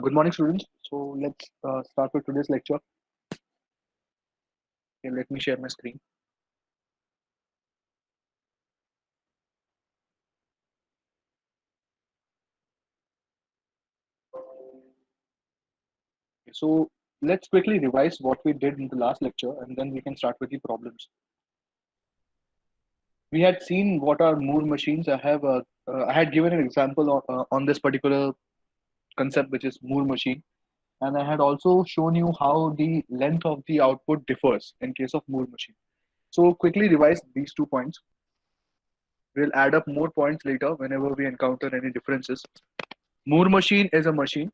Good morning, students. So let's start with today's lecture. Okay, let me share my screen. Okay, so let's quickly revise what we did in the last lecture, and then we can start with the problems. We had seen what are Moore machines. I had given an example on this particular concept, which is Moore machine, and I had also shown you how the length of the output differs in case of Moore machine. So quickly revise these 2 points. We'll add up more points later whenever we encounter any differences. Moore machine is a machine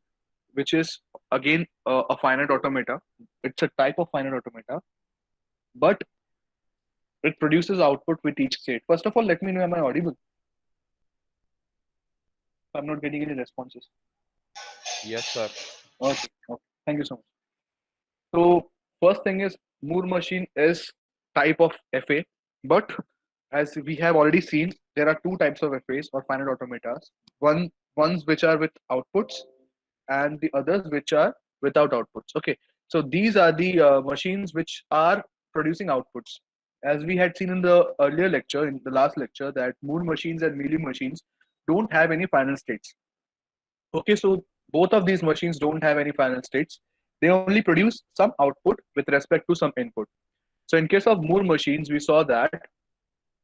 which is again a finite automata. It's a type of finite automata, but it produces output with each state. First of all, let me know, am I audible? I'm not getting any responses. Yes, sir. Okay, okay. Thank you so much. So first thing is Moore machine is type of FA, but as we have already seen, there are two types of FAs or finite automatas. Ones which are with outputs and the others which are without outputs. Okay, so these are the machines which are producing outputs. As we had seen in the earlier lecture, in the last lecture, that Moore machines and Mealy machines don't have any final states. Okay, so both of these machines don't have any final states. They only produce some output with respect to some input. So in case of Moore machines, we saw that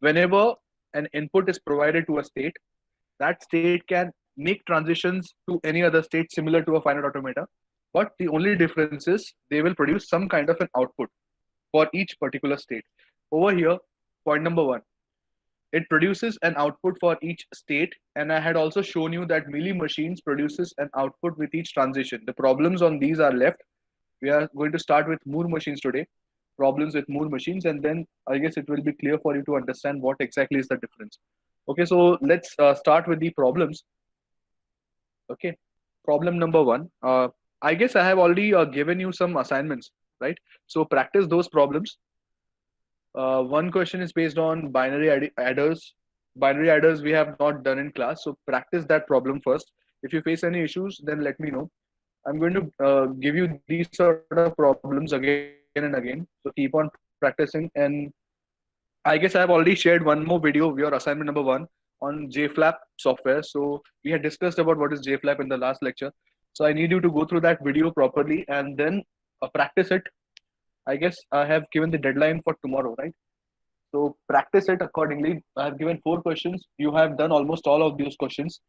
whenever an input is provided to a state, that state can make transitions to any other state similar to a finite automata. But the only difference is they will produce some kind of an output for each particular state. Over here, point number one, it produces an output for each state, and I had also shown you that Mealy machines produces an output with each transition. The problems on these are left. We are going to start with Moore machines today, problems with Moore machines, and then I guess it will be clear for you to understand what exactly is the difference. Okay, so let's start with the problems. Okay, problem number one. I guess I have already given you some assignments, right? So practice those problems. One question is based on adders. Binary adders we have not done in class, so practice that problem first. If you face any issues, then let me know. I'm going to give you these sort of problems again and again. So keep on practicing. And I guess I have already shared one more video of your assignment number one on JFlap software. So we had discussed about what is JFlap in the last lecture. So I need you to go through that video properly and then practice it. I guess I have given the deadline for tomorrow, right? So practice it accordingly. I have given 4 questions. You have done almost all of those questions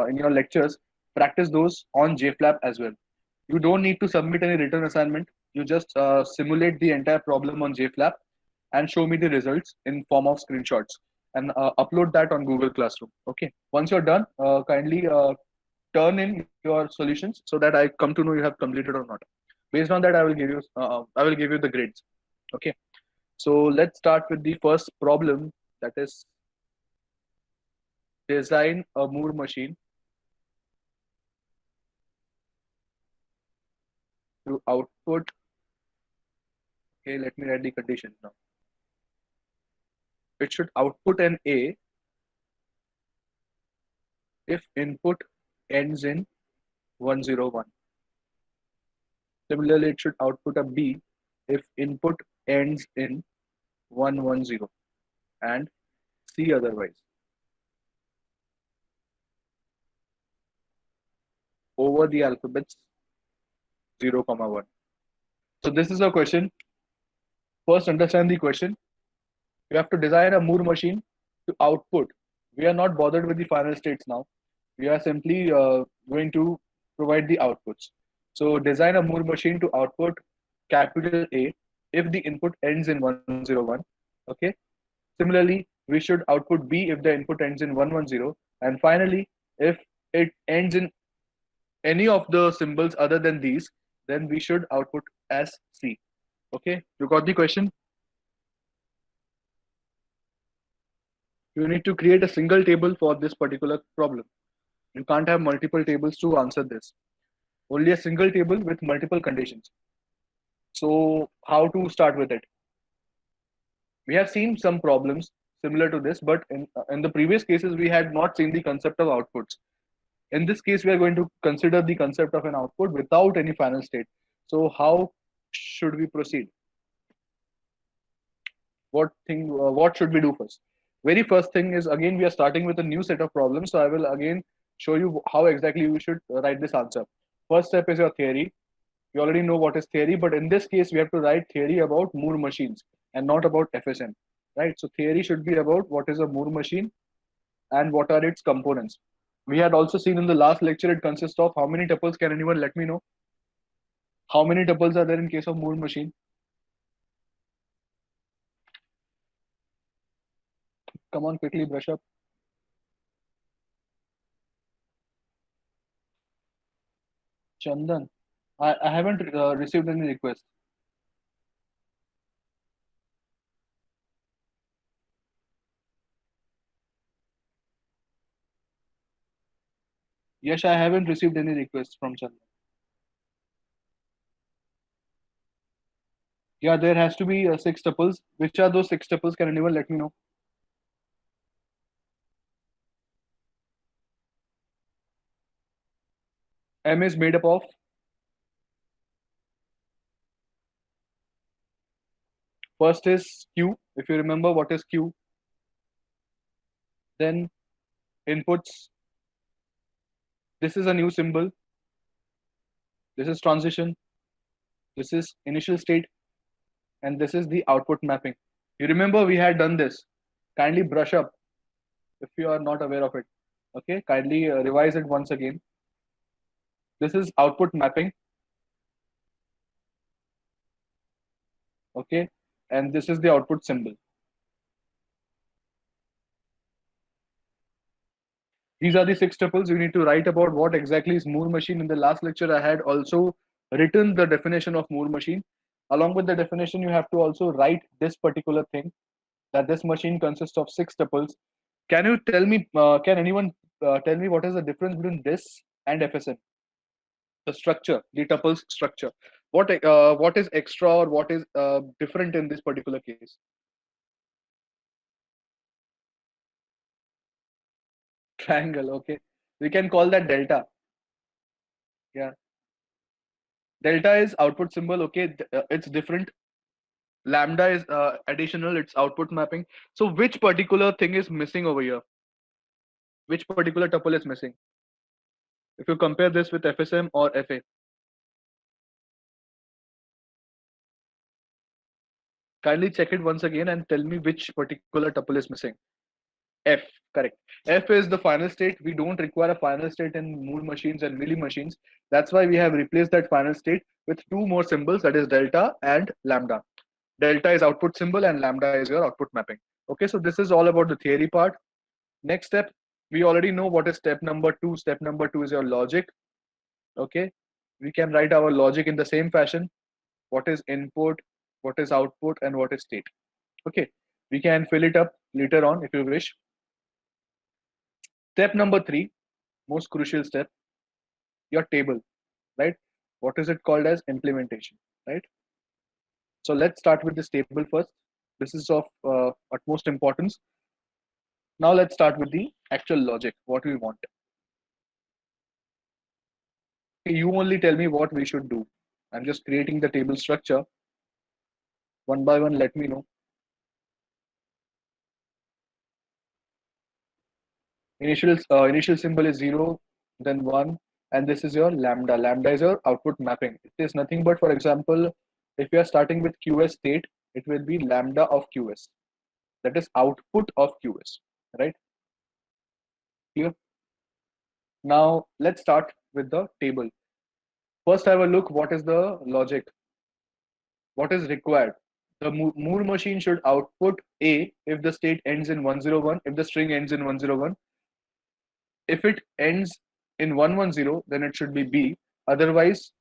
in your lectures. Practice those on JFlap as well. You don't need to submit any written assignment. You just simulate the entire problem on JFlap and show me the results in form of screenshots and upload that on Google Classroom. Okay. Once you're done, kindly turn in your solutions so that I come to know you have completed or not. Based on that, I will give you the grades. Okay. So let's start with the first problem, that is design a Moore machine to output. Okay, let me write the condition now. It should output an A if input ends in 101. Similarly, it should output a B if input ends in 110 and C otherwise. Over the alphabets 0, 1. So this is a question. First, understand the question. You have to design a Moore machine to output. We are not bothered with the final states now. We are simply going to provide the outputs. So design a Moore machine to output capital A if the input ends in 101. Okay. Similarly, we should output B if the input ends in 110. And finally, if it ends in any of the symbols other than these, then we should output as C. Okay. You got the question? You need to create a single table for this particular problem. You can't have multiple tables to answer this. Only a single table with multiple conditions. So how to start with it? We have seen some problems similar to this, but in the previous cases, we had not seen the concept of outputs. In this case, we are going to consider the concept of an output without any final state. So how should we proceed? What should we do first? Very first thing is, again, we are starting with a new set of problems. So I will again show you how exactly you should write this answer. First step is your theory. You already know what is theory, but in this case, we have to write theory about Moore machines and not about FSM, right? So theory should be about what is a Moore machine and what are its components. We had also seen in the last lecture it consists of how many tuples? Can anyone let me know? How many tuples are there in case of Moore machine? Come on, quickly brush up. Chandan, I haven't received any request. Yes, I haven't received any requests from Chandan. Yeah, there has to be six tuples. Which are those six tuples? Can anyone let me know? M is made up of. First is Q. If you remember what is Q, then inputs. This is a new symbol. This is transition. This is initial state. And this is the output mapping. You remember we had done this. Kindly brush up if you are not aware of it. Okay, kindly revise it once again. This is output mapping. Okay, and this is the output symbol. These are the six tuples. You need to write about what exactly is Moore machine. In the last lecture, I had also written the definition of Moore machine. Along with the definition, you have to also write this particular thing, that this machine consists of six tuples. Can you tell me, can anyone tell me what is the difference between this and FSM? The structure, the tuples structure. What is extra or what is different in this particular case? Triangle, okay. We can call that delta. Yeah. Delta is output symbol, okay. It's different. Lambda is additional, it's output mapping. So which particular thing is missing over here? Which particular tuple is missing? If you compare this with FSM or FA, kindly check it once again and tell me which particular tuple is missing. F, correct. F is the final state. We don't require a final state in Moore machines and Mealy machines. That's why we have replaced that final state with two more symbols, that is delta and lambda. Delta is output symbol and lambda is your output mapping. Okay, so this is all about the theory part. Next step, we already know what is step number two. Step number two is your logic. Okay, we can write our logic in the same fashion. What is input, what is output, and what is state. Okay, we can fill it up later on if you wish. Step number three, most crucial step, your table, right? What is it called as? Implementation, right? So let's start with this table first. This is of utmost importance. Now let's start with the actual logic, what we want. You only tell me what we should do. I'm just creating the table structure. One by one, let me know. Initial symbol is 0, then 1, and this is your lambda. Lambda is your output mapping. It is nothing but, for example, if you are starting with QS state, it will be lambda of QS. That is output of QS, right? Here. Now let's start with the table. First, have a look. What is the logic? What is required? The Moore machine should output A if the state ends in 101, if the string ends in 101. If it ends in 110, then it should be B. Otherwise,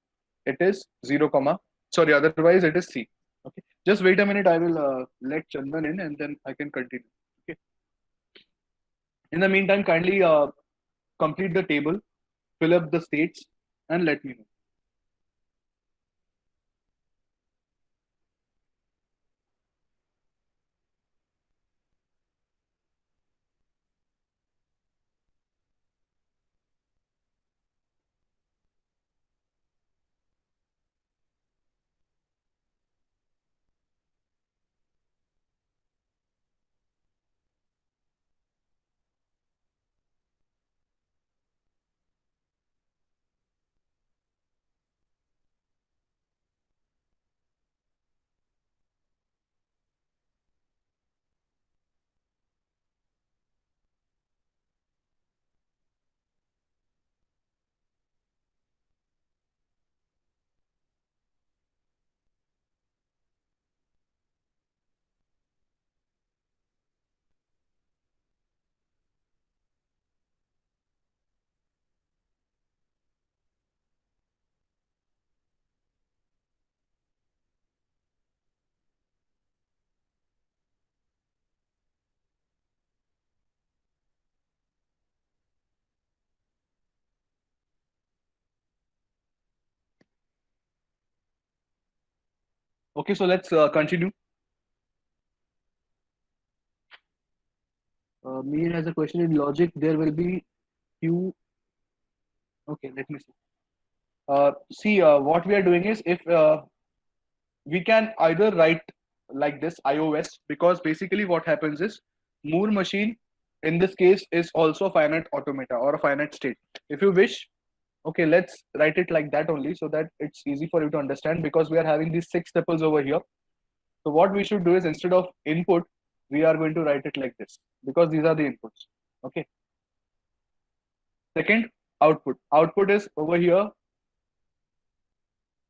it is 0, comma. Sorry, otherwise it is C. Okay. Just wait a minute. I will let Chandan in and then I can continue. Okay. In the meantime, kindly complete the table, fill up the states, and let me know. Okay, so let's continue. Mir has a question in logic. There will be Q. Okay, let me see. See, what we are doing is if we can either write like this iOS, because basically what happens is Moore machine in this case is also a finite automata or a finite state. If you wish, okay, let's write it like that only so that it's easy for you to understand, because we are having these 6 tuples over here. So what we should do is instead of input, we are going to write it like this because these are the inputs. Okay. Second, output. Output is over here,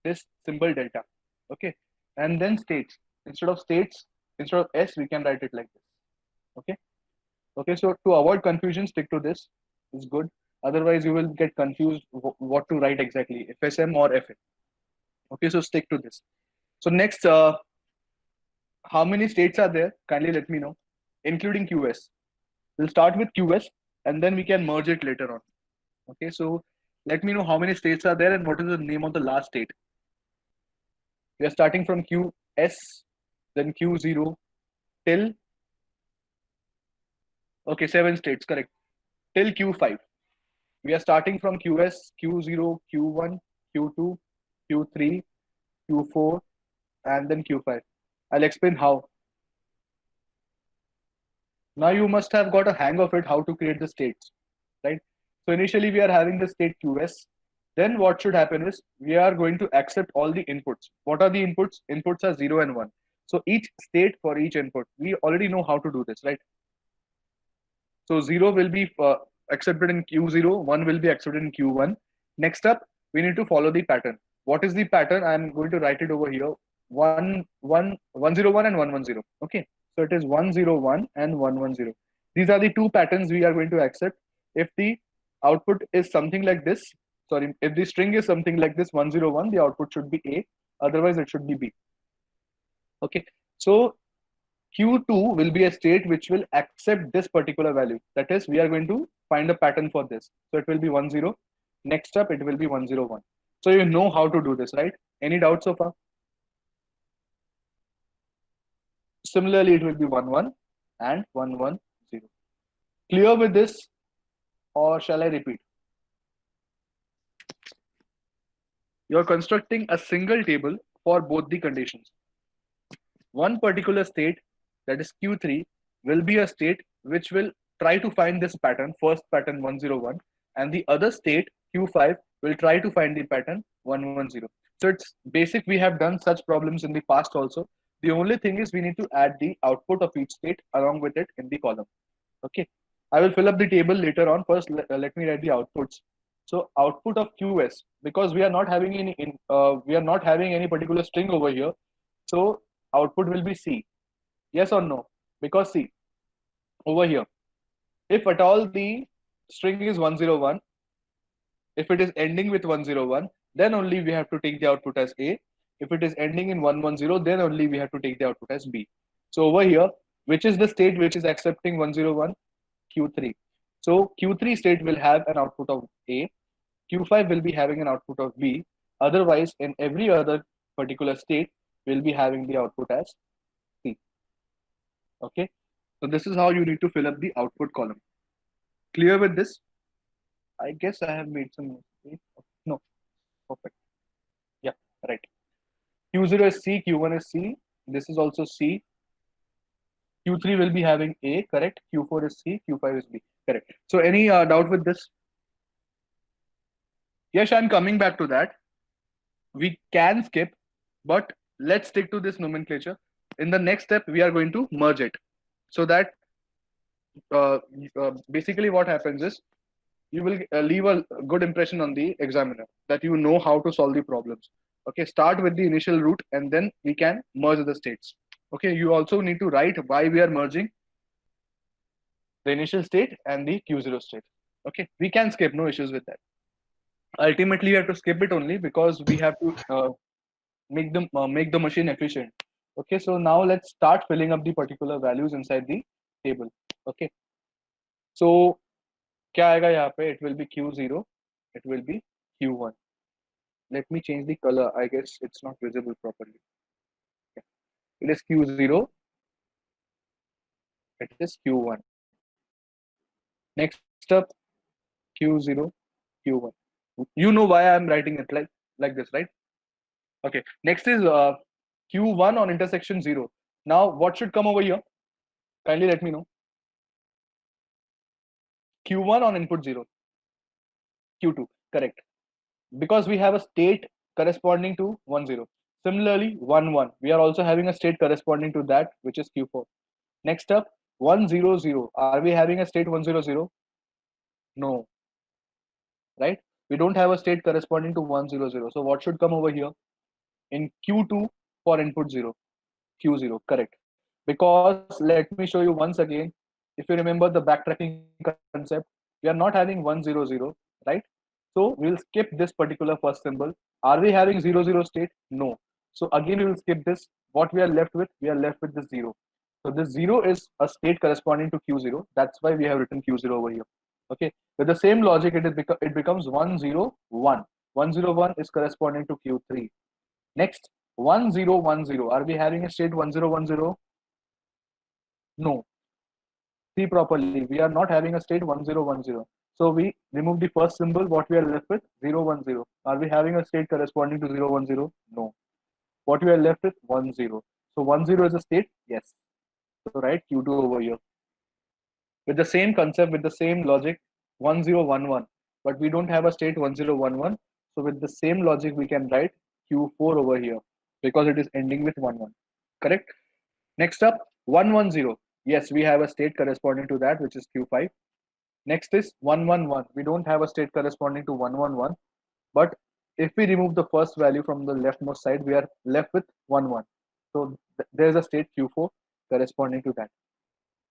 this symbol delta. Okay. And then states. States, instead of S, we can write it like this. Okay. Okay. So to avoid confusion, stick to this. It's good. Otherwise, you will get confused what to write exactly, FSM or FA. Okay. So stick to this. So next, how many states are there? Kindly let me know, including QS. We'll start with QS and then we can merge it later on. Okay, so let me know how many states are there and what is the name of the last state. We are starting from QS, then Q0 till, okay, 7 states, correct, till Q5. We are starting from QS, Q0, Q1, Q2, Q3, Q4, and then Q5. I'll explain how. Now you must have got a hang of it, how to create the states, right? So initially we are having the state QS. Then what should happen is we are going to accept all the inputs. What are the inputs? Inputs are 0 and 1. So each state for each input, we already know how to do this, right? So 0 will be accepted in Q0, 1 will be accepted in Q1. Next up, we need to follow the pattern. What is the pattern? I'm going to write it over here. 101 and 110. Okay. So it is 101 and 110. These are the two patterns we are going to accept. If the output is something like this, sorry, if the string is something like this 101, the output should be A, otherwise it should be B. Okay. So Q2 will be a state which will accept this particular value. That is, we are going to find a pattern for this. So it will be 10. Next up, it will be 101. So you know how to do this, right? Any doubts so far? Similarly, it will be 11 and 110. Clear with this, or shall I repeat? You're constructing a single table for both the conditions. One particular state, that is Q3, will be a state which will try to find this pattern, first pattern 101, and the other state, Q5, will try to find the pattern 110. So it's basic. We have done such problems in the past also. The only thing is we need to add the output of each state along with it in the column. Okay. I will fill up the table later on. First, let me write the outputs. So output of QS, because we are not having we are not having any particular string over here. So output will be C. Yes or no? Because see, over here, if at all the string is 101, if it is ending with 101, then only we have to take the output as A. If it is ending in 110, then only we have to take the output as B. So over here, which is the state which is accepting 101? Q3. So Q3 state will have an output of A. Q5 will be having an output of B. Otherwise, in every other particular state, we'll be having the output as C. Okay. So this is how you need to fill up the output column. Clear with this? I guess I have made some mistake. No, perfect. Yeah, right. Q0 is C, Q1 is C. This is also C. Q3 will be having A, correct? Q4 is C, Q5 is B, correct. So any doubt with this? Yes, I'm coming back to that. We can skip, but let's stick to this nomenclature. In the next step, we are going to merge it so that uh, basically what happens is you will leave a good impression on the examiner that you know how to solve the problems. Okay, start with the initial root and then we can merge the states. Okay, you also need to write why we are merging the initial state and the Q0 state. Okay, we can skip, no issues with that. Ultimately, we have to skip it only because we have to make the machine efficient. Okay, so now let's start filling up the particular values inside the table. Okay, so क्या आएगा यहाँ पे? It will be Q0, it will be Q1. Let me change the color. I guess it's not visible properly. it is Q0, it is Q1. Next up, Q0, Q1. You know why I'm writing it like this, right? Okay. Next is Q1 on intersection 0. Now, what should come over here? Kindly let me know. Q1 on input 0, Q2, correct. Because we have a state corresponding to 1, 0. Similarly, 1, 1. We are also having a state corresponding to that, which is Q4. Next up, 1, 0, 0. Are we having a state 1, 0, 0? No, right? We don't have a state corresponding to 1, 0, 0. So what should come over here? In Q2 for input 0, Q0, correct. Because let me show you once again, if you remember the backtracking concept, we are not having 1, 0, 0, right? So we will skip this particular first symbol. Are we having 0, 0 state? No. So again, we will skip this. What we are left with? We are left with this 0. So this 0 is a state corresponding to Q0. That's why we have written Q0 over here. Okay. With the same logic, it becomes 1, 0, 1. 1, 0, 1 is corresponding to Q3. Next, 1, 0, 1, 0. Are we having a state 1, 0, 1, 0? No. See properly. We are not having a state 1, 0, 1, 0. So we remove the first symbol. What we are left with? 0, 1, 0. Are we having a state corresponding to 0, 1, 0? No. What we are left with? 1, 0. So 1, 0 is a state? Yes. So write Q2 over here. With the same concept, with the same logic, 1, 0, 1, 1. But we don't have a state 1, 0, 1, 1. So with the same logic, we can write Q4 over here because it is ending with 1, 1. Correct? Next up, 1, 1, 0. Yes, we have a state corresponding to that, which is Q5. Next is 1, 1, 1. We don't have a state corresponding to 1, 1, 1. But if we remove the first value from the leftmost side, we are left with 1, 1. So there's a state Q4 corresponding to that.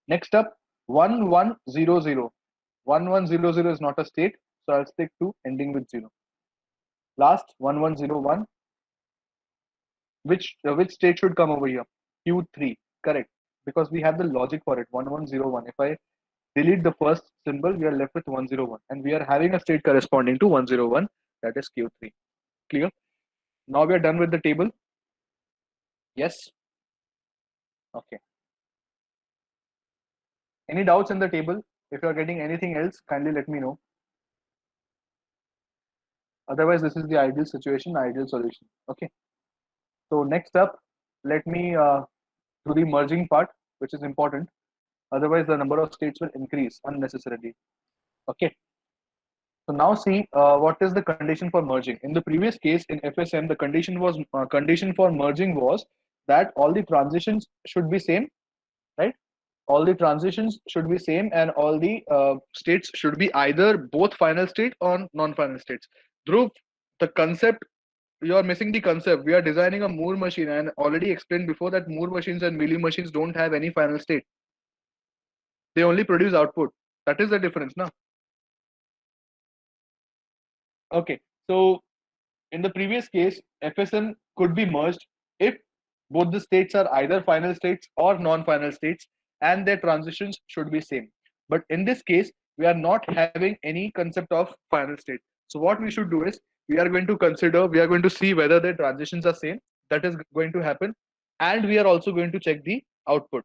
Next up, 1, 1, 0, 0. 1, 1, 0, 0 is not a state. So I'll stick to ending with 0. Last, 1, 1, 0, 1. Which state should come over here? Q3. Correct. Because we have the logic for it. 1, 1, 0, 1. If I delete the first symbol, we are left with 1, 0, 1. And we are having a state corresponding to 1, 0, 1. That is Q3. Clear? Now we are done with the table. Yes? Okay. Any doubts in the table? If you are getting anything else, kindly let me know. Otherwise, this is the ideal situation, ideal solution. Okay. So next up, let me do the merging part, which is important. Otherwise, the number of states will increase unnecessarily. Okay. So now see what is the condition for merging. In the previous case in FSM, the condition for merging was that all the transitions should be same, right? All the transitions should be same, and all the states should be either both final state or non-final states. Dhruv, the concept, you are missing the concept. We are designing a Moore machine, and already explained before that Moore machines and Mealy machines don't have any final state. They only produce output. That is the difference, now. Okay, so in the previous case, FSM could be merged if both the states are either final states or non-final states, and their transitions should be same. But in this case, we are not having any concept of final state. So what we should do is, we are going to see whether the transitions are same. That is going to happen. And we are also going to check the output.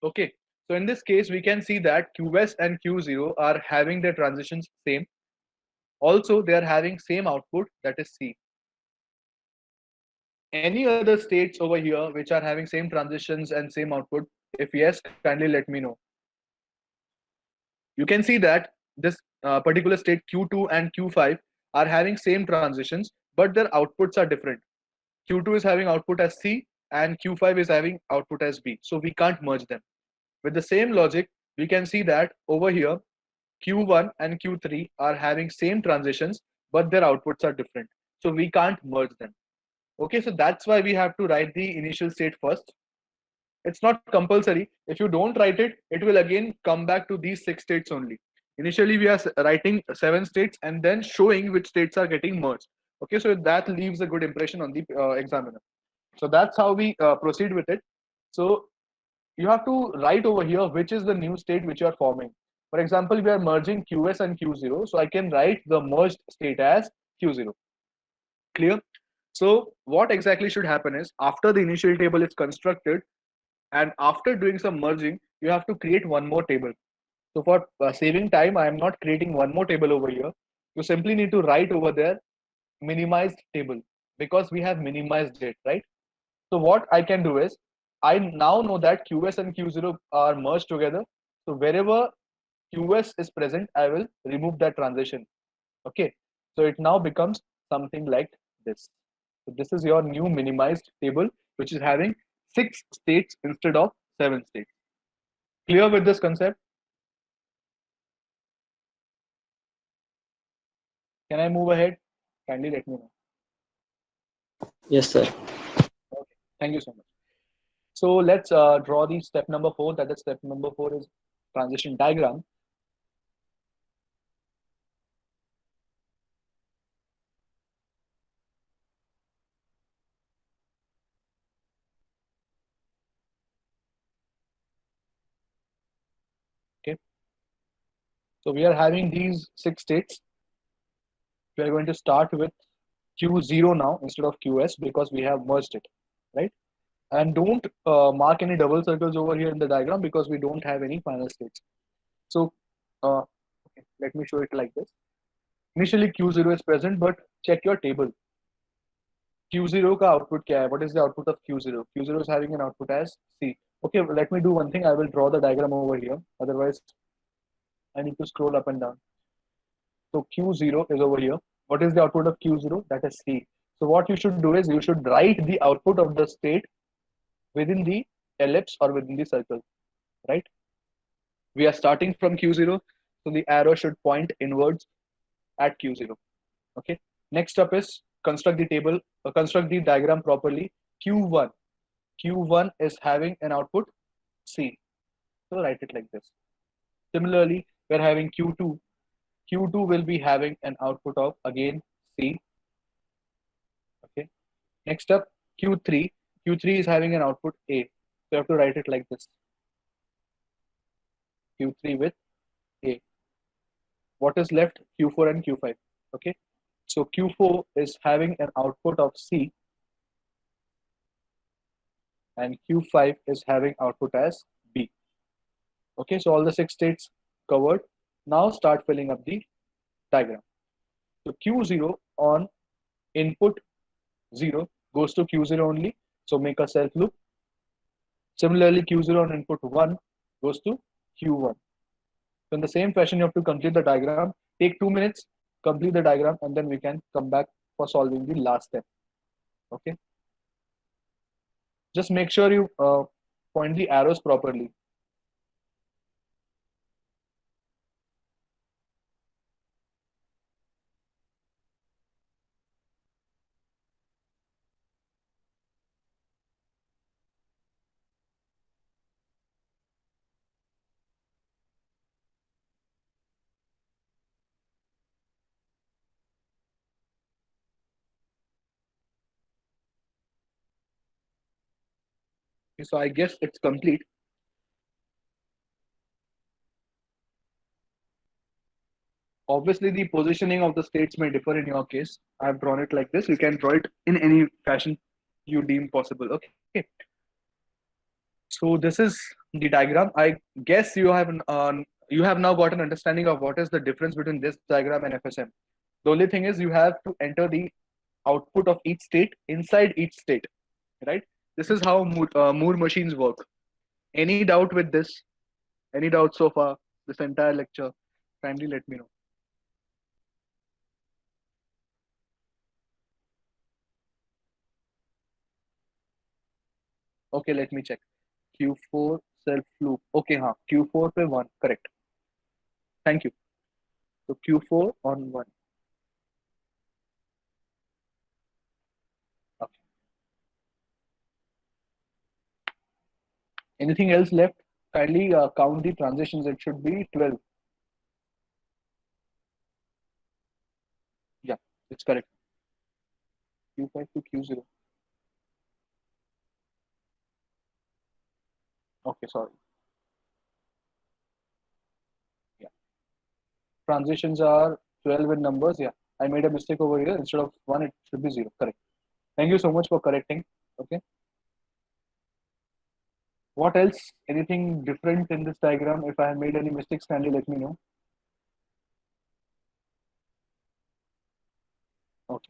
Okay. So in this case, we can see that QS and Q0 are having their transitions same. Also, they are having same output, that is C. Any other states over here which are having same transitions and same output? If yes, kindly let me know. You can see that this particular state Q2 and Q5 are having same transitions, but their outputs are different. Q2 is having output as C and Q5 is having output as B. So we can't merge them. With the same logic, we can see that over here, Q1 and Q3 are having same transitions, but their outputs are different. So we can't merge them. Okay, so that's why we have to write the initial state first. It's not compulsory. If you don't write it, it will again come back to these 6 states only. Initially, we are writing 7 states and then showing which states are getting merged. Okay, so that leaves a good impression on the examiner. So that's how we proceed with it. So you have to write over here which is the new state which you are forming. For example, we are merging QS and Q0. So I can write the merged state as Q0. Clear? So what exactly should happen is after the initial table is constructed and after doing some merging, you have to create one more table. So for saving time, I am not creating one more table over here. You simply need to write over there minimized table because we have minimized it, right? So what I can do is I now know that QS and Q0 are merged together. So wherever QS is present, I will remove that transition. Okay. So it now becomes something like this. So this is your new minimized table, which is having 6 states instead of 7 states. Clear with this concept? Can I move ahead? Kindly let me know. Yes, sir. Okay. Thank you so much. So let's draw the step number 4. That is step number 4 is transition diagram. Okay. So we are having these 6 states. We are going to start with Q0 now instead of QS because we have merged it, right? And don't mark any double circles over here in the diagram because we don't have any final states. So okay, let me show it like this. Initially Q0 is present, but check your table. Q0 का output क्या है? What is the output of Q0? Q0 is having an output as C. Okay, let me do one thing. I will draw the diagram over here. Otherwise, I need to scroll up and down. So Q0 is over here. What is the output of Q0? That is C. So what you should do is you should write the output of the state within the ellipse or within the circle, right? We are starting from Q0, so the arrow should point inwards at Q0. Okay. Next up is construct the table, construct the diagram properly. Q1. Q1 is having an output C. So write it like this. Similarly, we're having Q2. Q2 will be having an output of again C. Okay. Next up, Q3. Q3 is having an output A. So you have to write it like this. Q3 with A. What is left? Q4 and Q5. Okay. So Q4 is having an output of C and Q5 is having output as B. Okay. So all the 6 states covered. Now start filling up the diagram. So Q0 on input 0 goes to Q0 only. So make a self loop. Similarly, Q0 on input 1 goes to Q1. So in the same fashion, you have to complete the diagram. Take 2 minutes, complete the diagram, and then we can come back for solving the last step. Okay. Just make sure you point the arrows properly. Okay, so I guess it's complete. Obviously, the positioning of the states may differ in your case. I've drawn it like this. You can draw it in any fashion you deem possible. Okay. So this is the diagram. I guess you have now got an understanding of what is the difference between this diagram and FSM. The only thing is you have to enter the output of each state inside each state, right? This is how Moore machines work. Any doubt with this? Any doubt so far? This entire lecture? Kindly let me know. Okay, let me check. Q4 self loop. Okay, हाँ Q4 पे 1 correct. Thank you. So Q4 on 1. Okay. Anything else left? Kindly count the transitions. It should be 12. Yeah, it's correct. Q5 to Q0. Okay, sorry. Yeah. Transitions are 12 in numbers. Yeah, I made a mistake over here. Instead of 1, it should be 0. Correct. Thank you so much for correcting. Okay. What else? Anything different in this diagram? If I have made any mistakes, kindly let me know. Okay.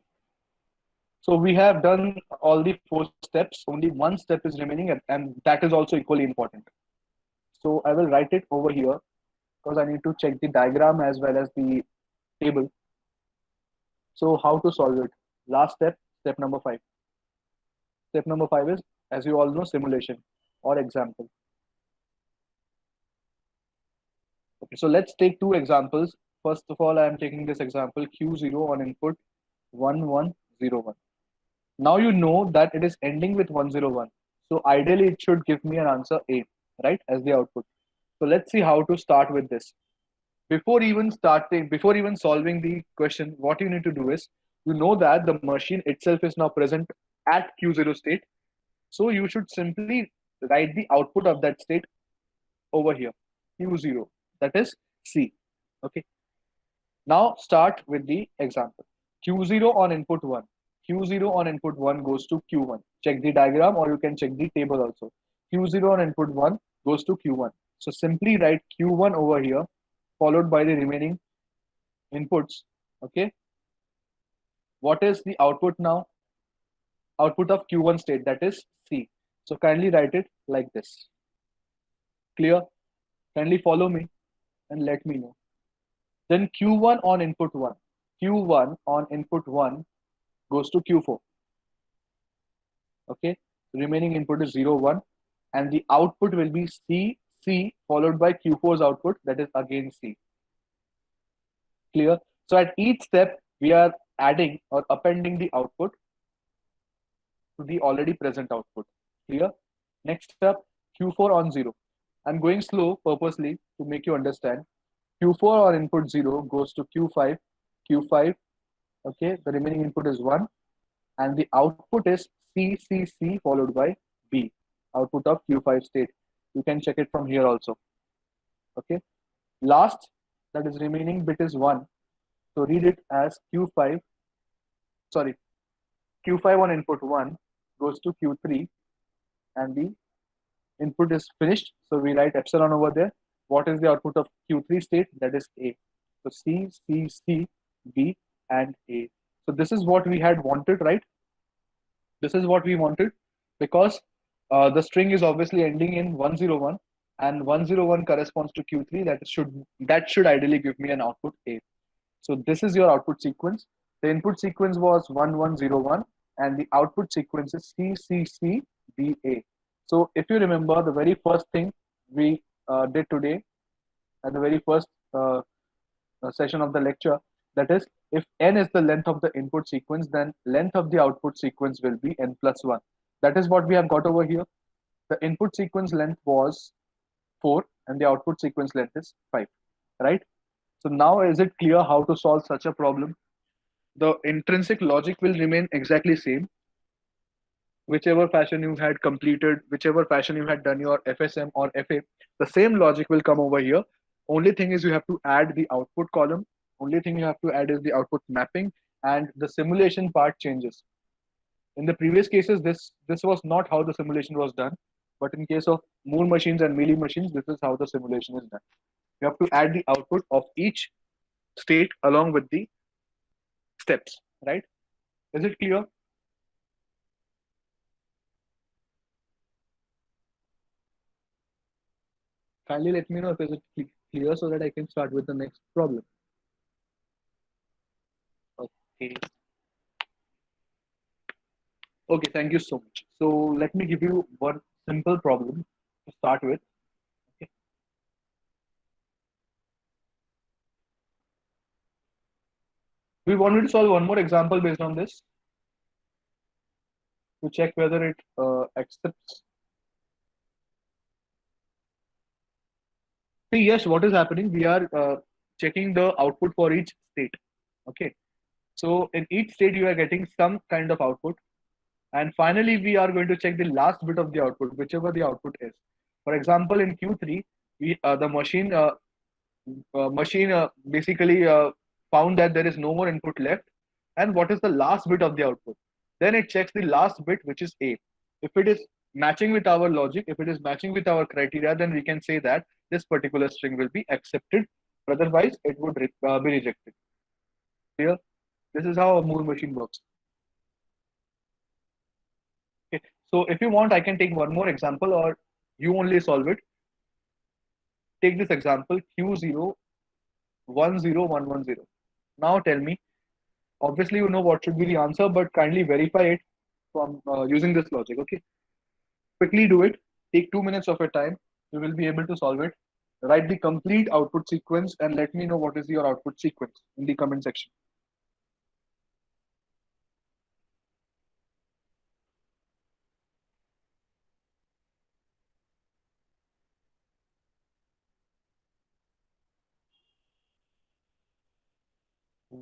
So we have done all the 4 steps. Only one step is remaining, and that is also equally important. So I will write it over here because I need to check the diagram as well as the table. So how to solve it? Last step, step number 5. Step number 5 is, as you all know, simulation or example. Okay, so let's take 2 examples. First of all, I am taking this example Q0 on input 1101. Now you know that it is ending with 101. So ideally it should give me an answer A, right, as the output. So let's see how to start with this. Before even solving the question, what you need to do is, you know that the machine itself is now present at Q0 state. So you should simply write the output of that state over here, Q0, that is C. Okay. Now start with the example. Q0 on input 1. Q0 on input 1 goes to Q1. Check the diagram or you can check the table also. Q0 on input 1 goes to Q1. So simply write Q1 over here, followed by the remaining inputs. Okay. What is the output now? Output of Q1 state, that is C. So kindly write it like this. Clear? Kindly follow me and let me know. Then Q1 on input 1. Q1 on input 1 goes to Q4. Okay. Remaining input is 0, 1. And the output will be C, C followed by Q4's output, that is again C. Clear? So at each step, we are adding or appending the output to the already present output. Clear? Next up, Q4 on 0. I'm going slow purposely to make you understand. Q4 on input 0 goes to Q5. Q5, okay, the remaining input is 1. And the output is C, C, C followed by B, output of Q5 state. You can check it from here also. Okay. Last, that is remaining bit is 1. So read it as Q5, sorry, Q5 on input 1 goes to Q3 and the input is finished. So we write epsilon over there. What is the output of Q3 state? That is A. So C, C, C, B, and A. So this is what we had wanted, right? This is what we wanted because the string is obviously ending in 101 and 101 corresponds to Q3. That should ideally give me an output A. So this is your output sequence. The input sequence was 1101 and the output sequence is C, C, C, B, A. So if you remember, the very first thing we did today at the very first session of the lecture, that is, if n is the length of the input sequence, then length of the output sequence will be n plus 1. That is what we have got over here. The input sequence length was 4 and the output sequence length is 5, right? So now is it clear how to solve such a problem? The intrinsic logic will remain exactly same. Whichever fashion you had completed, whichever fashion you had done your FSM or FA, the same logic will come over here. Only thing is you have to add the output column. Only thing you have to add is the output mapping, and the simulation part changes. In the previous cases, this was not how the simulation was done, but in case of Moore machines and Mealy machines, this is how the simulation is done. You have to add the output of each state along with the steps, right? Is it clear? Kindly let me know if it is clear so that I can start with the next problem. Okay. Okay, thank you so much. So let me give you one simple problem to start with. Okay. We wanted to solve one more example based on this to check whether it accepts. See, yes, what is happening? We are checking the output for each state. Okay. So in each state, you are getting some kind of output. And finally, we are going to check the last bit of the output, whichever the output is. For example, in Q3, the machine basically found that there is no more input left. And what is the last bit of the output? Then it checks the last bit, which is A. If it is matching with our logic, if it is matching with our criteria, then we can say that this particular string will be accepted. Otherwise, it would be rejected. Clear? This is how a Moore machine works. Okay. So if you want, I can take one more example, or you only solve it. Take this example Q010110. Now tell me, obviously you know what should be the answer, but kindly verify it from using this logic. Okay, quickly do it. Take 2 minutes of your time. You will be able to solve it. Write the complete output sequence and let me know what is your output sequence in the comment section.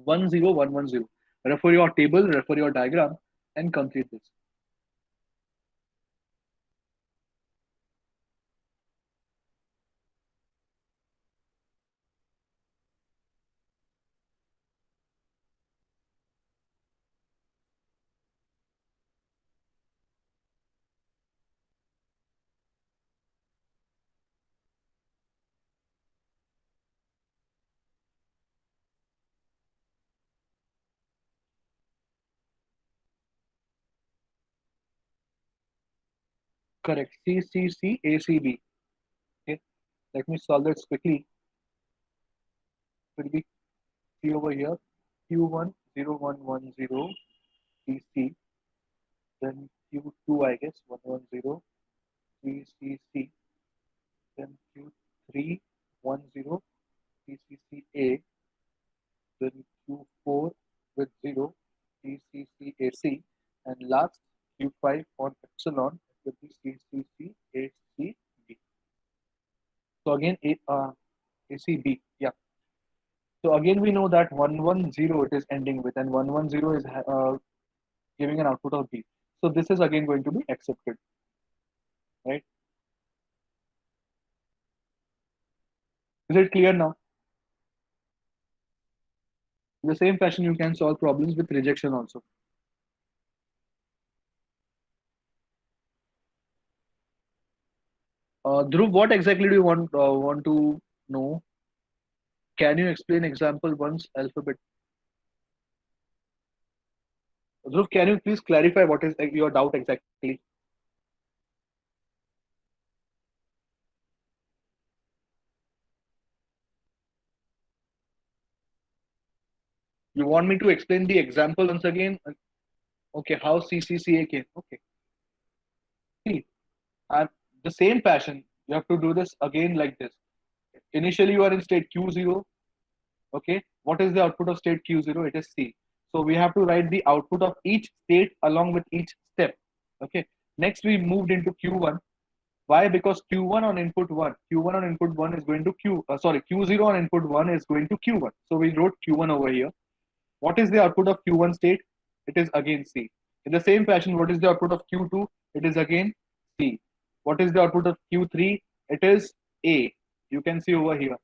One zero one one zero. Refer your table, refer your diagram, and complete this. Correct. C C C A C B. Okay. Let me solve this quickly. It will be C over here. Q10110 CC. Then Q2, I guess, 110 CCC. Then Q310 CCCA. Then Q4 with 0 CCCAC. And last Q5 on epsilon will be CCCACB. So again, ACB. Yeah. So again, we know that 110 it is ending with, and 110 is giving an output of B. So this is again going to be accepted, right? Is it clear now? In the same fashion, you can solve problems with rejection also. Dhruv, what exactly do you want to know? Can you explain example one's alphabet? Dhruv, can you please clarify what is your doubt exactly? You want me to explain the example once again? Okay, how CCCA came. Okay. See, and the same fashion, you have to do this again like this. Initially, you are in state Q0. Okay, what is the output of state Q0? It is C. So we have to write the output of each state along with each step. Okay, next we moved into Q1. Why? Because Q1 on input 1, Q1 on input 1 is going to Q0 on input 1 is going to Q1. So we wrote Q1 over here. What is the output of Q1 state? It is again C. In the same fashion, what is the output of Q2? It is again C. What is the output of Q3? It is A. You can see over here,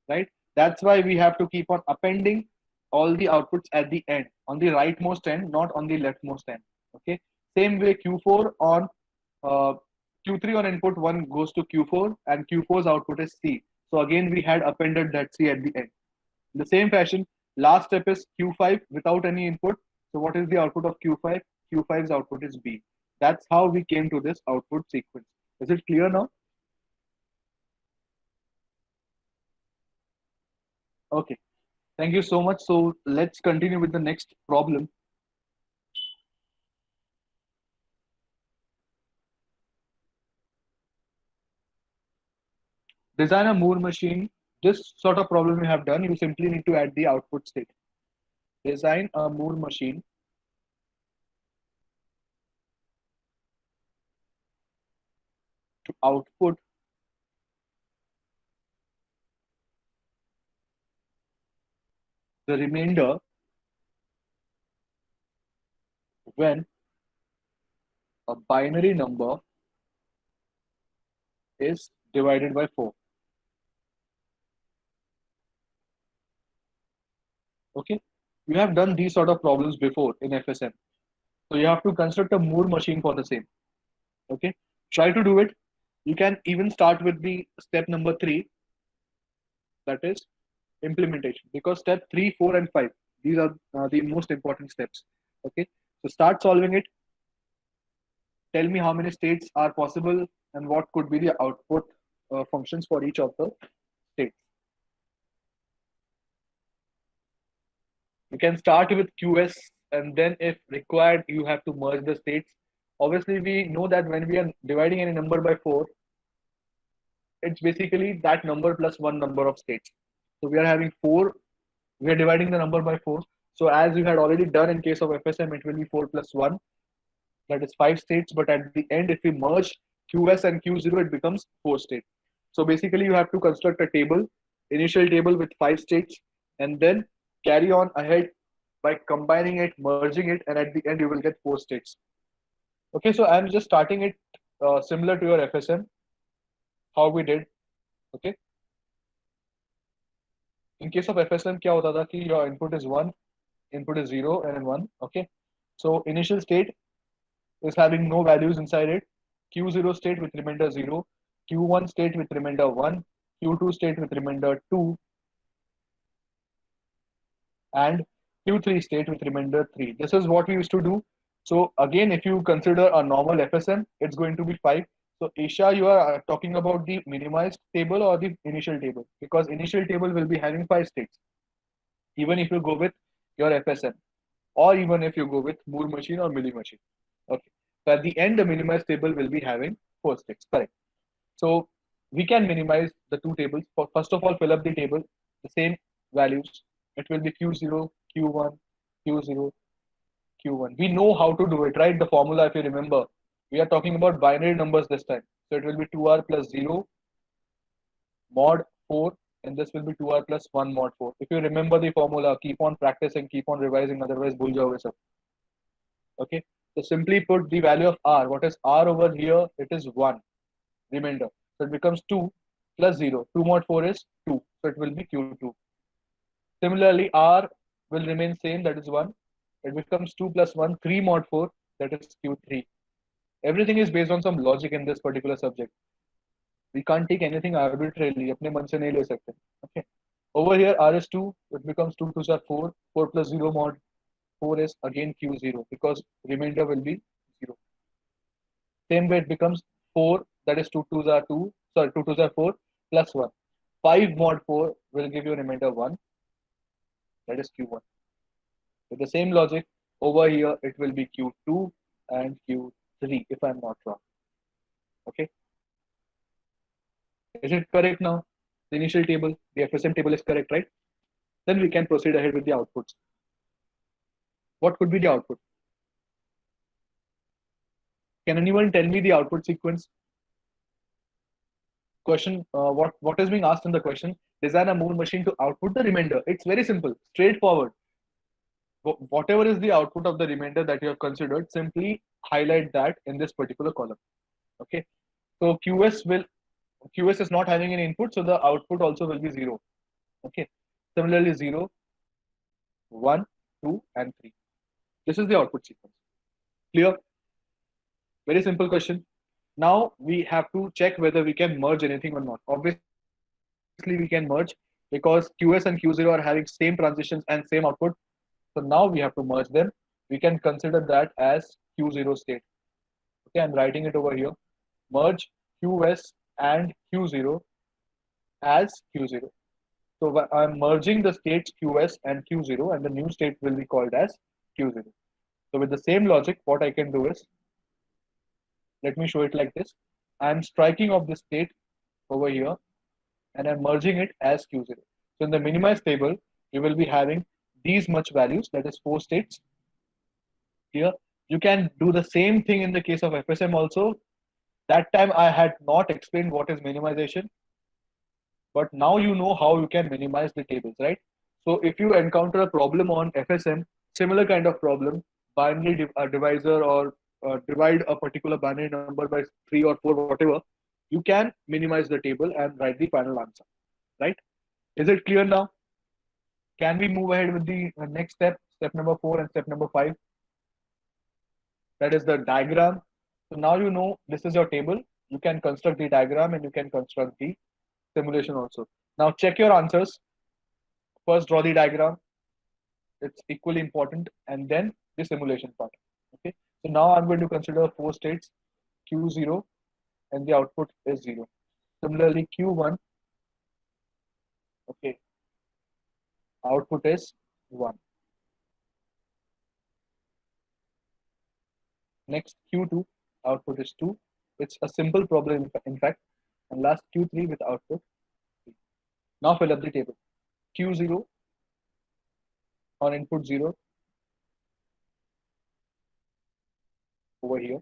right? That's why we have to keep on appending all the outputs at the end, on the rightmost end, not on the leftmost end. Okay. Same way, Q4 on uh, Q3 on input 1 goes to Q4, and Q4's output is C. So again, we had appended that C at the end. In the same fashion, last step is Q5 without any input. So what is the output of Q5? Q5's output is B. That's how we came to this output sequence. Is it clear now? Okay. Thank you so much. So let's continue with the next problem. Design a Moore machine. This sort of problem you have done, you simply need to add the output state. Design a Moore machine to output the remainder when a binary number is divided by 4. Okay, you have done these sort of problems before in FSM. So you have to construct a Moore machine for the same. Okay, try to do it. You can even start with the step number 3, that is implementation, because step 3, 4, and 5, these are the most important steps. Okay, so start solving it. Tell me how many states are possible and what could be the output functions for each of the states. You can start with QS, and then if required, you have to merge the states. Obviously, we know that when we are dividing any number by 4, it's basically that number plus one number of states. So we are having 4, we are dividing the number by 4. So as you had already done in case of FSM, it will be 4 plus 1, that is 5 states. But at the end, if we merge QS and Q0, it becomes 4 states. So basically, you have to construct a table, initial table with 5 states, and then carry on ahead by combining it, merging it, and at the end, you will get 4 states. Okay, so I'm just starting it similar to your FSM, how we did. Okay. In case of FSM, क्या होता था कि your input is 1, input is 0, and 1. Okay. So initial state is having no values inside it. Q0 state with remainder 0, Q1 state with remainder 1, Q2 state with remainder 2, and Q3 state with remainder 3. This is what we used to do. So again, if you consider a normal FSM, it's going to be 5. So Isha, you are talking about the minimized table or the initial table, because initial table will be having 5 states, even if you go with your FSM, or even if you go with Moore machine or Milli machine. Okay. So at the end, the minimized table will be having 4 states. Correct. So we can minimize the two tables. First of all, fill up the table, the same values. It will be Q0, Q1, Q0, Q1. We know how to do it, right? The formula, if you remember, we are talking about binary numbers this time. So it will be 2r plus 0 mod 4, and this will be 2r plus 1 mod 4. If you remember the formula, keep on practicing, keep on revising, otherwise bhul jaoge sab. Okay. So simply put the value of r. What is r over here? It is 1 remainder. So it becomes 2 plus 0. 2 mod 4 is 2. So it will be Q2. Similarly, r will remain same, that is 1. It becomes 2 plus 1, 3 mod 4, that is Q3. Everything is based on some logic in this particular subject. We can't take anything arbitrarily. अपने मन से नहीं ले सकते. Okay. Over here, r is 2. It becomes 2 2s are 4. 4 plus 0 mod 4 is again Q0, because remainder will be 0. Same way it becomes 4, that is 2 2s are 2. Sorry, 2 2s are 4 plus 1. 5 mod 4 will give you remainder 1, that is Q1. With the same logic, over here it will be Q2 and Q3, if I'm not wrong. Okay. Is it correct now? The initial table, the FSM table is correct, right? Then we can proceed ahead with the outputs. What could be the output? Can anyone tell me the output sequence? Question, what is being asked in the question? Design a Moore machine to output the remainder. It's very simple, straightforward. Whatever is the output of the remainder that you have considered, simply highlight that in this particular column. Okay. So QS is not having any input, so the output also will be 0. Okay. Similarly, 0, 1, 2, and 3. This is the output sequence. Clear? Very simple question. Now we have to check whether we can merge anything or not. Obviously, we can merge because QS and Q0 are having same transitions and same output. So now we have to merge them. We can consider that as Q0 state. Okay, I'm writing it over here. Merge QS and Q0 as Q0. So I'm merging the states QS and Q0, and the new state will be called as Q0. So with the same logic, what I can do is, let me show it like this. I'm striking off the state over here, and I'm merging it as Q0. So in the minimized table, you will be having these much values, that is 4 states. Here, you can do the same thing in the case of FSM also. That time I had not explained what is minimization, but now you know how you can minimize the tables, right? So if you encounter a problem on FSM, similar kind of problem, binary divisor or divide a particular binary number by 3 or 4, whatever, you can minimize the table and write the final answer, right? Is it clear now? Can we move ahead with the next step, step number 4 and step number 5? That is the diagram. So now you know this is your table. You can construct the diagram and you can construct the simulation also. Now check your answers. First draw the diagram. It's equally important, and then the simulation part. Okay. So now I'm going to consider four states, Q0, and the output is 0. Similarly, Q1, okay, output is 1. Next, Q2, output is 2. It's a simple problem, in fact. And last, Q3 with output 3. Now fill up the table. Q0 on input 0 over here.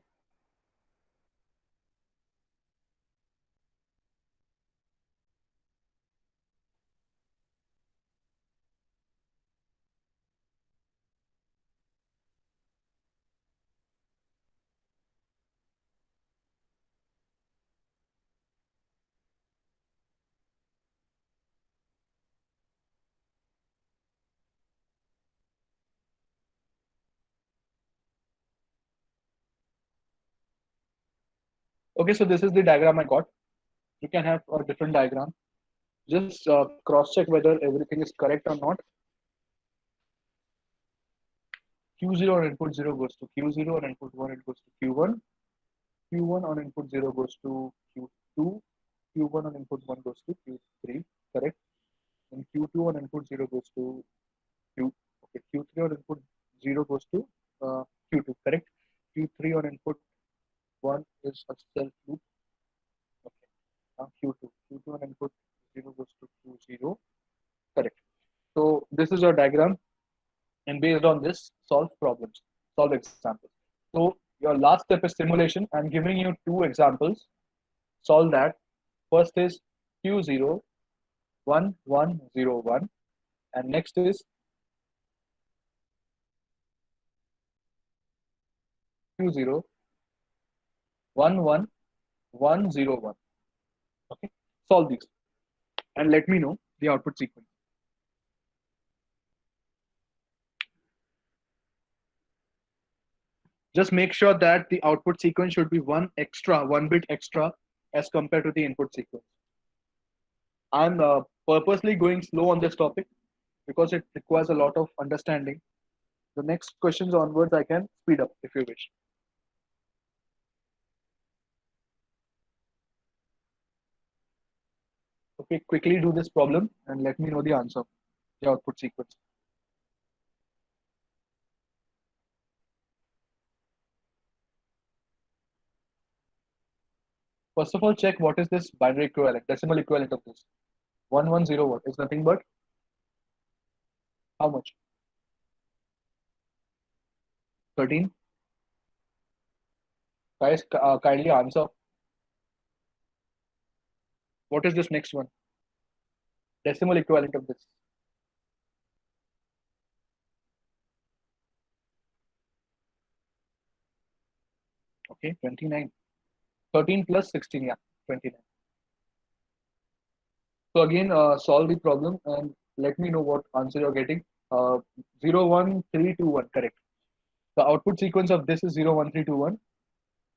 Okay, so this is the diagram I got. You can have a different diagram. Just cross check whether everything is correct or not. Q0 on input 0 goes to Q0, on input 1 it goes to Q1. Q1 on input 0 goes to Q2. Q1 on input 1 goes to Q3, correct? And Q2 on input 0 goes to Q. Okay, Q3 on input 0 goes to Q2, correct? Q3 on input 1 is a self loop. Okay, now Q2. Q2 on input 0 goes to Q0, correct? So this is your diagram, and based on this, solve problems, solve examples. So your last step is simulation. I'm giving you two examples. Solve that. First is Q0 1 1 0 1, and next is Q0 1 1 1 0 1. Okay, solve these and let me know the output sequence. Just make sure that the output sequence should be one bit extra as compared to the input sequence. I'm purposely going slow on this topic because it requires a lot of understanding. The next questions onwards, I can speed up if you wish. Okay, quickly do this problem and let me know the answer, the output sequence. First of all, check what is this binary equivalent, decimal equivalent of this. 1101 is nothing but how much? 13. Guys, kindly answer. What is this next one? Decimal equivalent of this. Okay, 29. 13 plus 16, yeah, 29. So again, solve the problem and let me know what answer you're getting. 0, 1, 3, 2, 1, correct. The output sequence of this is 0, 1, 3, 2, 1.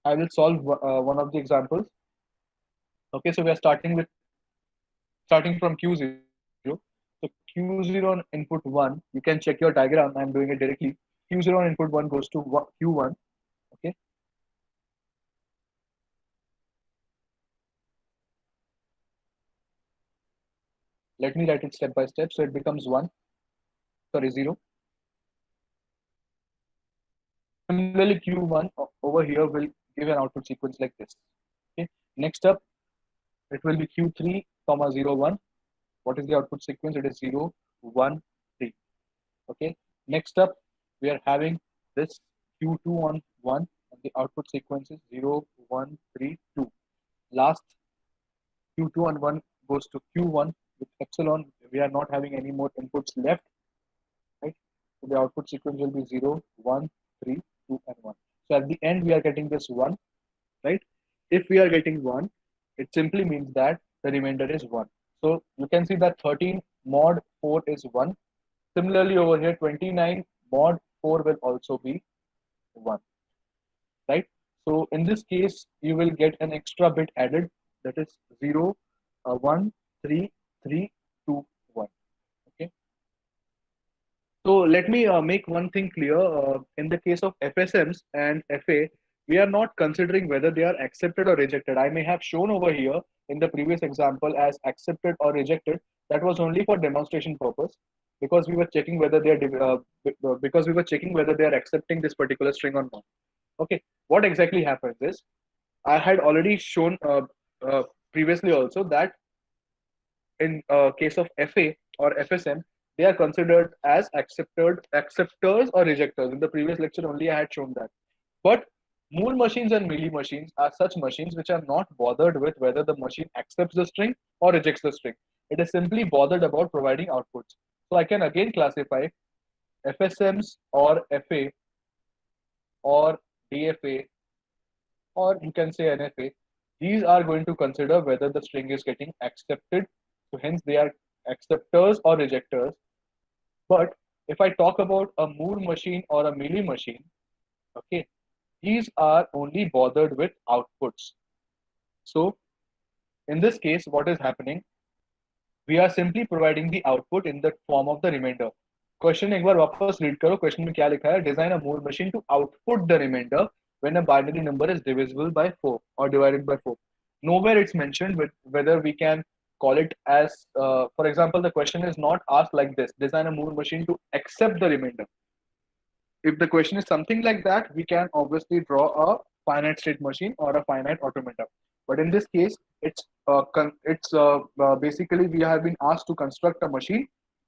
I will solve one of the examples. Okay, so we are starting from Q0. So Q0 on input 1, you can check your diagram. I'm doing it directly. Q0 on input 1 goes to Q1. Okay. Let me write it step by step. So it becomes 1, sorry, 0. Similarly, Q1 over here will give an output sequence like this. Okay. Next up, it will be Q3, comma 0, 1. What is the output sequence? It is 0, 1, 3. Okay. Next up, we are having this Q2 on 1, and the output sequence is 0, 1, 3, 2. Last Q2 on 1 goes to Q1 with epsilon. We are not having any more inputs left, right? So the output sequence will be 0, 1, 3, 2, and 1. So at the end, we are getting this 1, right? If we are getting 1, it simply means that the remainder is 1. So you can see that 13 mod 4 is 1. Similarly, over here, 29 mod 4 will also be 1. So in this case, you will get an extra bit added, that is 0, 1, 3, 3, 2, 1. Okay. So let me make one thing clear. In the case of FSMs and FA, we are not considering whether they are accepted or rejected. I may have shown over here in the previous example as accepted or rejected. That was only for demonstration purpose, because we were checking whether they are because we were checking whether they are accepting this particular string or not. Okay. What exactly happens is, I had already shown uh, previously also that in case of FA or FSM, they are considered as acceptors or rejectors. In the previous lecture only I had shown that. But Moore machines and Mealy machines are such machines which are not bothered with whether the machine accepts the string or rejects the string. It is simply bothered about providing outputs. So I can again classify FSMs or FA or DFA, or you can say NFA. These are going to consider whether the string is getting accepted. So hence they are acceptors or rejectors. But if I talk about a Moore machine or a Mealy machine, okay, these are only bothered with outputs. So in this case, what is happening? We are simply providing the output in the form of the remainder. Question एक बार वापस read करो. Question में क्या लिखा है? Design a Moore machine to output the remainder when a binary number is divisible by 4 or divided by 4. Nowhere it's mentioned with whether we can call it as, for example, the question is not asked like this: design a Moore machine to accept the remainder. If the question is something like that, we can obviously draw a finite state machine or a finite automata. But in this case, it's basically we have been asked to construct a machine,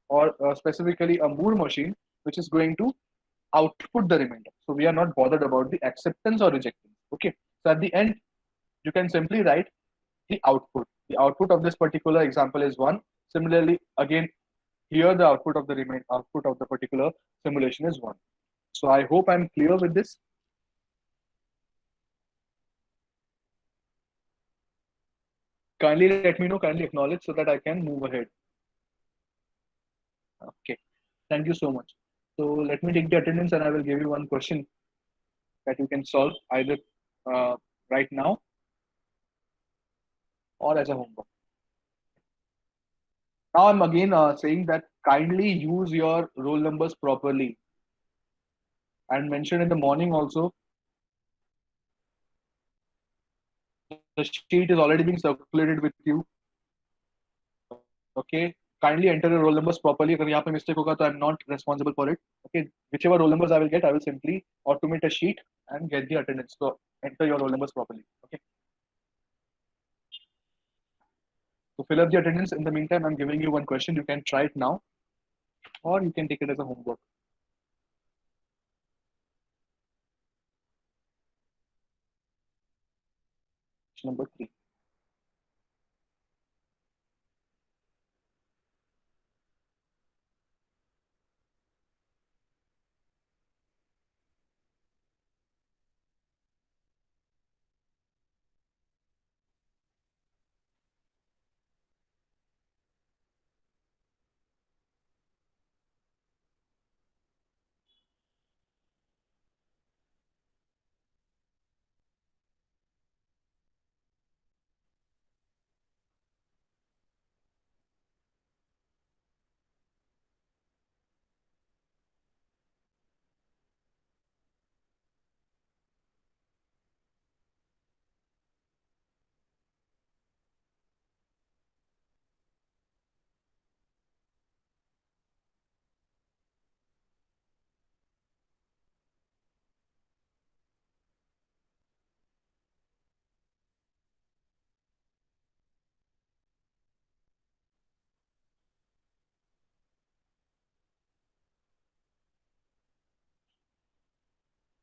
or specifically a Moore machine, which is going to output the remainder. So we are not bothered about the acceptance or rejection. Okay. So at the end, you can simply write the output. The output of this particular example is 1. Similarly, again, here the output of the particular simulation is 1. So I hope I'm clear with this. Kindly let me know, kindly acknowledge so that I can move ahead. Okay, thank you so much. So let me take the attendance and I will give you one question that you can solve either right now or as a homework. Now I'm again saying that kindly use your roll numbers properly, and mentioned in the morning also. The sheet is already being circulated with you. Okay, kindly enter your roll numbers properly. अगर यहाँ पे mistake होगा तो I'm not responsible for it. Okay, whichever roll numbers I will get, I will simply automate a sheet and get the attendance. So enter your roll numbers properly. Okay. So fill up the attendance. In the meantime, I'm giving you one question. You can try it now, or you can take it as a homework. Number 3.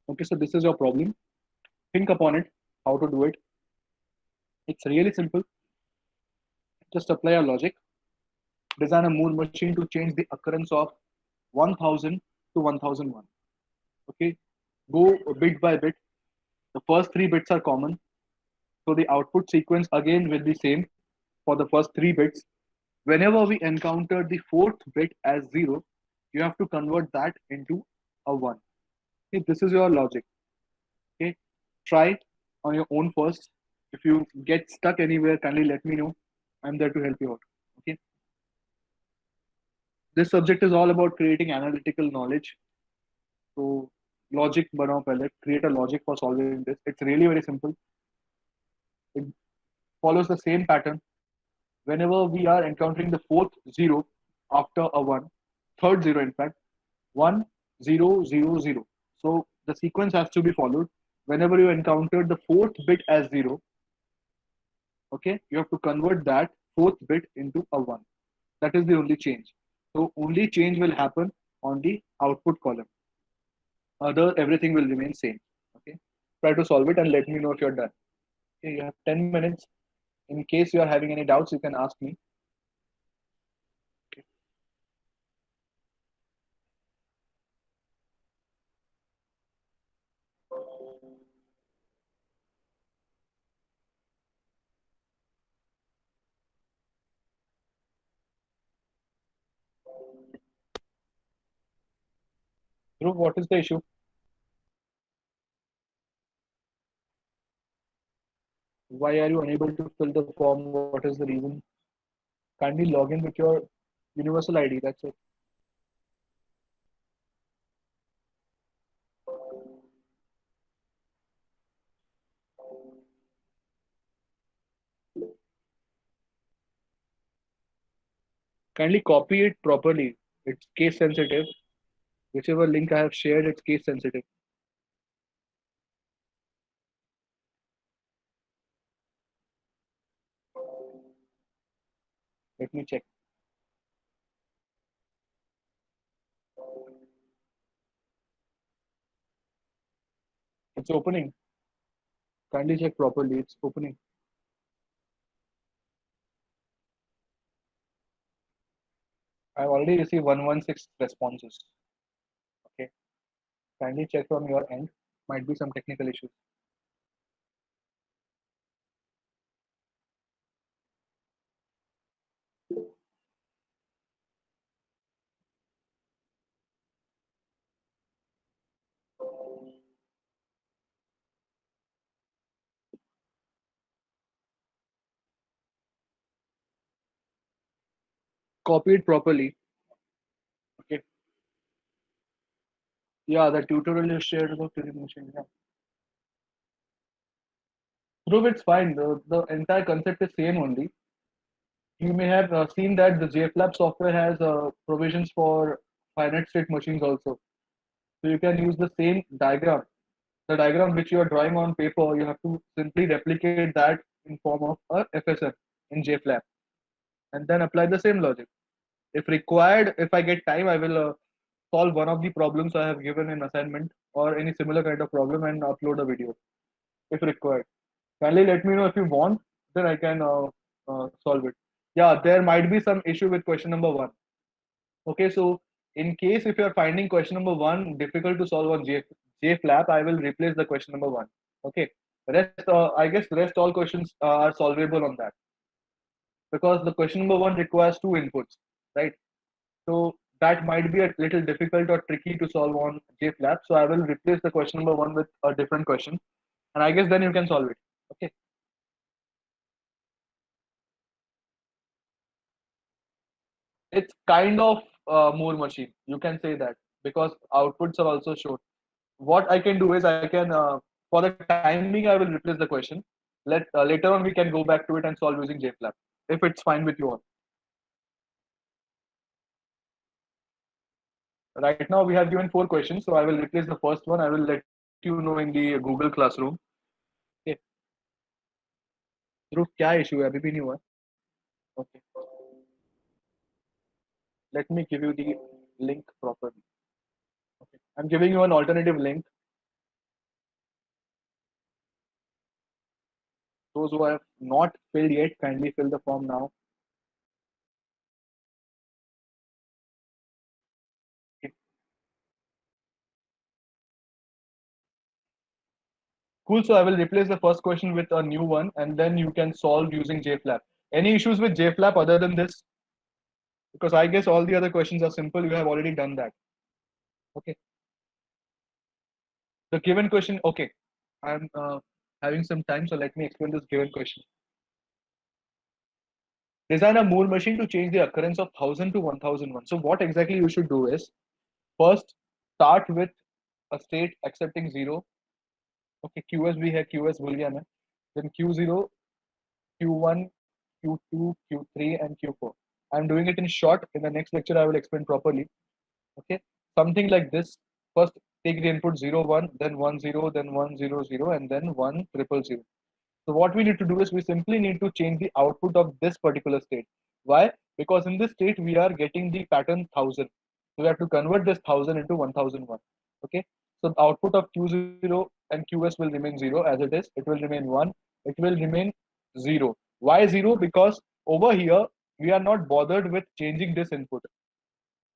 Okay, so this is your problem. Think upon it, how to do it. It's really simple. Just apply a logic. Design a Moore machine to change the occurrence of 1000 to 1001. Okay, go bit by bit. The first 3 bits are common. So the output sequence again will be same for the first 3 bits. Whenever we encounter the 4th bit as 0, you have to convert that into a 1. Okay, this is your logic. Okay, try on your own first. If you get stuck anywhere, kindly let me know. I'm there to help you out. Okay. This subject is all about creating analytical knowledge. So logic banao pehle. Create a logic for solving this. It's really very simple. It follows the same pattern. Whenever we are encountering the fourth zero after a one, third zero in fact, 1 0 0 0. So the sequence has to be followed. Whenever you encounter the fourth bit as zero, okay, you have to convert that fourth bit into a one. That is the only change. So only change will happen on the output column. Other everything will remain same. Okay. Try to solve it and let me know if you're done. Okay, you have 10 minutes. In case you are having any doubts, you can ask me. Dhruv, what is the issue? Why are you unable to fill the form? What is the reason? Kindly log in with your universal ID. That's it. Kindly copy it properly. It's case sensitive. Whichever link I have shared, it's case sensitive. Let me check. It's opening. Kindly check properly. It's opening. I've already received 116 responses. Okay. Kindly check from your end. Might be some technical issues. Copy it properly. Okay. Yeah, the tutorial you shared about Turing machine. Yeah. Prove it's fine. The entire concept is same only. You may have seen that the JFlap software has provisions for finite state machines also. So you can use the same diagram. The diagram which you are drawing on paper, you have to simply replicate that in form of a FSM in JFlap and then apply the same logic. If required, if I get time, I will solve one of the problems I have given in assignment or any similar kind of problem and upload a video if required. Kindly let me know if you want, then I can solve it. Yeah, there might be some issue with question number one. Okay, so in case if you are finding question number one difficult to solve on JFlap, I will replace the question number one. Okay, rest I guess rest all questions are solvable on that because the question number one requires two inputs, right? So that might be a little difficult or tricky to solve on JFlap. So I will replace the question number one with a different question, and I guess then you can solve it. Okay. It's kind of Moore machine. You can say that because outputs are also shown. What I can do is I can, for the time being, I will replace the question. Later on we can go back to it and solve using JFlap if it's fine with you all. Right now we have given four questions, so I will replace the first one. I will let you know in the Google Classroom. Okay. ध्रुव क्या issue है अभी भी नहीं हुआ. Okay. Let me give you the link properly. Okay. I'm giving you an alternative link. Those who have not filled yet, kindly fill the form now. Cool. So I will replace the first question with a new one, and then you can solve using JFlap. Any issues with JFlap other than this? Because I guess all the other questions are simple. You have already done that. Okay. The given question. Okay. I'm having some time, so let me explain this given question. Design a Moore machine to change the occurrence of 1000 to 1001. So what exactly you should do is first start with a state accepting 0. Okay, QS भी है, QS भूल गया मैं. Then Q0, Q1, Q2, Q3, and Q4. I'm doing it in short. In the next lecture, I will explain properly. Okay, something like this. First, take the input 0, 1, then 1, 0, then 1, 0, 0, and then 1, 0, 0. So what we need to do is we simply need to change the output of this particular state. Why? Because in this state, we are getting the pattern 1000. So we have to convert this 1000 into 1001. Okay, so the output of Q0 and QS will remain 0 as it is. It will remain 1. It will remain 0. Why 0? Because over here, we are not bothered with changing this input.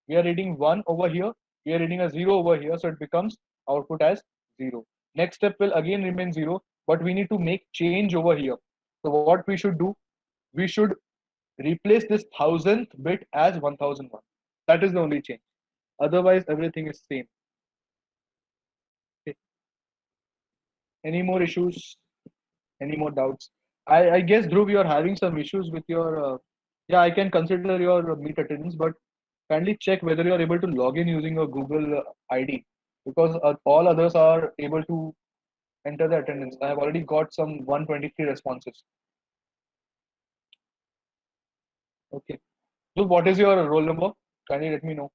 We are reading 1 over here, we are reading a 0 over here, so it becomes output as 0. Next step will again remain 0, but we need to make change over here. So what we should do, we should replace this 1000th bit as 1001. That is the only change. Otherwise, everything is same. Okay. Any more issues? Any more doubts? I guess, Dhruv, you are having some issues with your. Yeah, I can consider your meet attendance, but kindly check whether you are able to log in using your Google ID, because all others are able to enter the attendance. I have already got some 123 responses. Okay. So what is your roll number? Kindly let me know.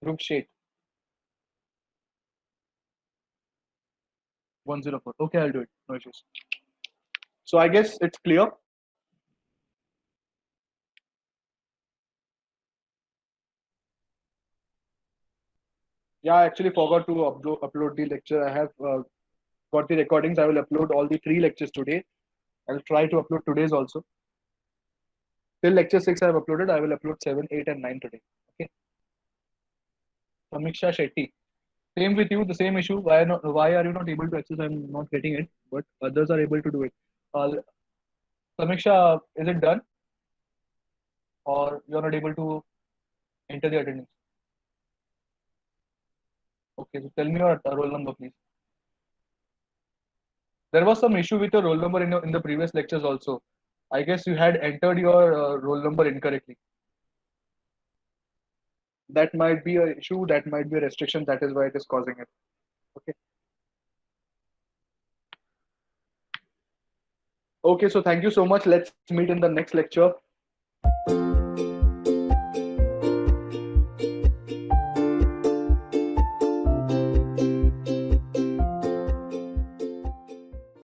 Group Shade 104. Okay, I'll do it. No issues. So I guess it's clear. Yeah, I actually forgot to upload the lecture. I have got the recordings. I will upload all the 3 lectures today. I'll try to upload today's also. Till lecture 6 I have uploaded. I will upload 7, 8, and 9 today. Okay. Samiksha Shetty. Same with you, the same issue. Why are you not able to access? I'm not getting it, but others are able to do it. Samiksha, is it done? Or you're not able to enter the attendance? Okay, so tell me your roll number, please. There was some issue with your roll number in the previous lectures also. I guess you had entered your roll number incorrectly. That might be an issue, that might be a restriction, that is why it is causing it. Okay. Okay, so thank you so much. Let's meet in the next lecture.